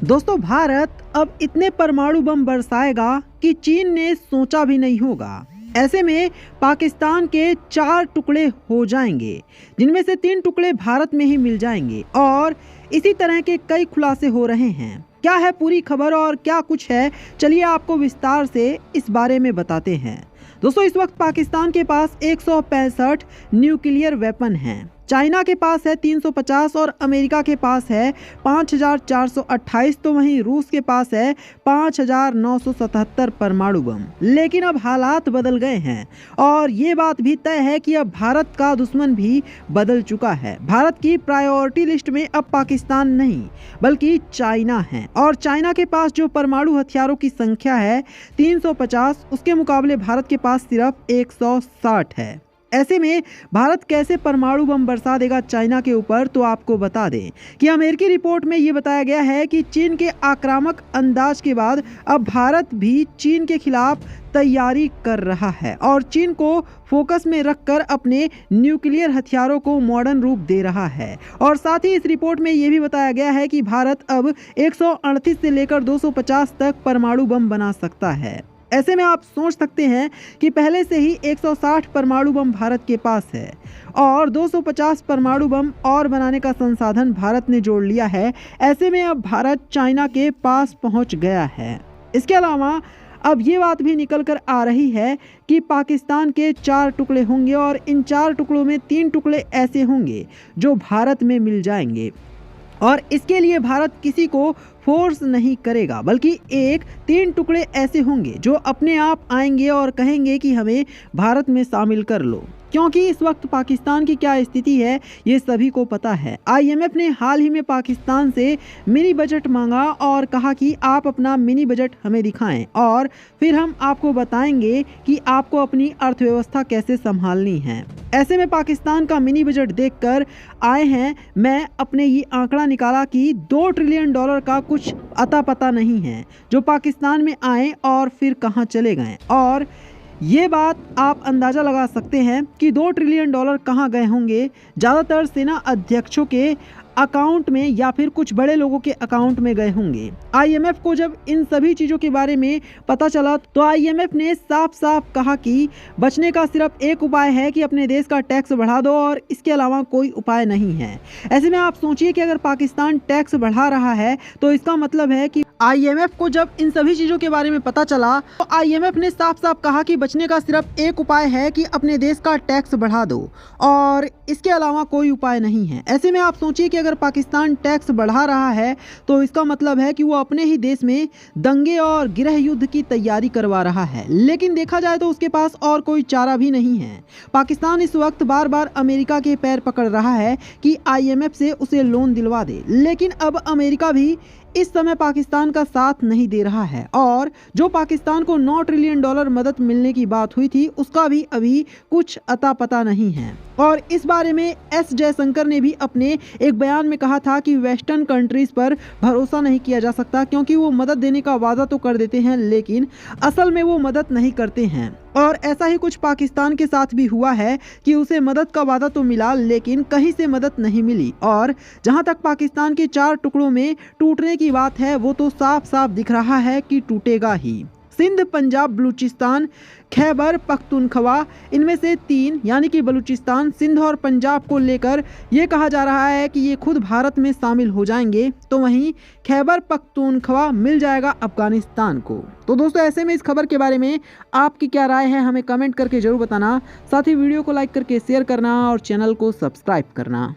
दोस्तों, भारत अब इतने परमाणु बम बरसाएगा कि चीन ने सोचा भी नहीं होगा। ऐसे में पाकिस्तान के 4 टुकड़े हो जाएंगे, जिनमें से 3 टुकड़े भारत में ही मिल जाएंगे और इसी तरह के कई खुलासे हो रहे हैं। क्या है पूरी खबर और क्या कुछ है, चलिए आपको विस्तार से इस बारे में बताते हैं। दोस्तों, इस वक्त पाकिस्तान के पास 165 न्यूक्लियर वेपन हैं। चाइना के पास है 350 और अमेरिका के पास है 5428, तो वहीं रूस के पास है 5977 परमाणु बम। लेकिन अब हालात बदल गए हैं और ये बात भी तय है कि अब भारत का दुश्मन भी बदल चुका है। भारत की प्रायोरिटी लिस्ट में अब पाकिस्तान नहीं बल्कि चाइना है और चाइना के पास जो परमाणु हथियारों की संख्या है 350, उसके मुकाबले भारत के पास सिर्फ 160 है। ऐसे में भारत कैसे परमाणु बम बरसा देगा चाइना के ऊपर, तो आपको बता दें कि अमेरिकी रिपोर्ट में ये बताया गया है कि चीन के आक्रामक अंदाज के बाद अब भारत भी चीन के खिलाफ तैयारी कर रहा है और चीन को फोकस में रखकर अपने न्यूक्लियर हथियारों को मॉडर्न रूप दे रहा है। और साथ ही इस रिपोर्ट में ये भी बताया गया है कि भारत अब 138 से लेकर 250 तक परमाणु बम बना सकता है। ऐसे में आप सोच सकते हैं कि पहले से ही 160 परमाणु बम भारत के पास है और 250 परमाणु बम और बनाने का संसाधन भारत ने जोड़ लिया है। ऐसे में अब भारत चाइना के पास पहुंच गया है। इसके अलावा अब ये बात भी निकल कर आ रही है कि पाकिस्तान के 4 टुकड़े होंगे और इन 4 टुकड़ों में 3 टुकड़े ऐसे होंगे जो भारत में मिल जाएंगे और इसके लिए भारत किसी को फोर्स नहीं करेगा, बल्कि 3 टुकड़े ऐसे होंगे जो अपने आप आएंगे और कहेंगे कि हमें भारत में शामिल कर लो। क्योंकि इस वक्त पाकिस्तान की क्या स्थिति है ये सभी को पता है। IMF ने हाल ही में पाकिस्तान से मिनी बजट मांगा और कहा कि आप अपना मिनी बजट हमें दिखाएं और फिर हम आपको बताएंगे कि आपको अपनी अर्थव्यवस्था कैसे संभालनी है। ऐसे में पाकिस्तान का मिनी बजट देखकर आए हैं। मैं अपने ये आंकड़ा निकाला कि $2 ट्रिलियन का कुछ अता पता नहीं है जो पाकिस्तान में आए और फिर कहां चले गए। और ये बात आप अंदाजा लगा सकते हैं कि $2 ट्रिलियन कहां गए होंगे। ज़्यादातर सेना अध्यक्षों के अकाउंट में या फिर कुछ बड़े लोगों के अकाउंट में गए होंगे। IMF को जब इन सभी चीज़ों के बारे में पता चला तो IMF ने साफ साफ कहा कि बचने का सिर्फ एक उपाय है कि अपने देश का टैक्स बढ़ा दो और इसके अलावा कोई उपाय नहीं है। ऐसे में आप सोचिए कि अगर पाकिस्तान टैक्स बढ़ा रहा है तो इसका मतलब है कि IMF को जब इन सभी चीज़ों के बारे में पता चला तो IMF ने साफ साफ कहा कि बचने का सिर्फ एक उपाय है कि अपने देश का टैक्स बढ़ा दो और इसके अलावा कोई उपाय नहीं है। ऐसे में आप सोचिए कि अगर पाकिस्तान टैक्स बढ़ा रहा है तो इसका मतलब है कि वो अपने ही देश में दंगे और गृह युद्ध की तैयारी करवा रहा है। लेकिन देखा जाए तो उसके पास और कोई चारा भी नहीं है। पाकिस्तान इस वक्त बार बार अमेरिका के पैर पकड़ रहा है कि IMF से उसे लोन दिलवा दे, लेकिन अब अमेरिका भी इस समय पाकिस्तान का साथ नहीं दे रहा है और जो पाकिस्तान को $9 ट्रिलियन मदद मिलने की बात हुई थी उसका भी अभी कुछ अता पता नहीं है। और इस बारे में S जयशंकर ने भी अपने एक बयान में कहा था कि वेस्टर्न कंट्रीज पर भरोसा नहीं किया जा सकता क्योंकि वो मदद देने का वादा तो कर देते हैं लेकिन असल में वो मदद नहीं करते हैं। और ऐसा ही कुछ पाकिस्तान के साथ भी हुआ है कि उसे मदद का वादा तो मिला लेकिन कहीं से मदद नहीं मिली। और जहां तक पाकिस्तान के 4 टुकड़ों में टूटने की बात है वो तो साफ साफ दिख रहा है कि टूटेगा ही। सिंध, पंजाब, बलूचिस्तान, खैबर पख्तूनख्वा, इनमें से 3 यानी कि बलूचिस्तान, सिंध और पंजाब को लेकर ये कहा जा रहा है कि ये खुद भारत में शामिल हो जाएंगे, तो वहीं खैबर पख्तूनख्वा मिल जाएगा अफगानिस्तान को। तो दोस्तों, ऐसे में इस खबर के बारे में आपकी क्या राय है हमें कमेंट करके जरूर बताना। साथ ही वीडियो को लाइक करके शेयर करना और चैनल को सब्सक्राइब करना।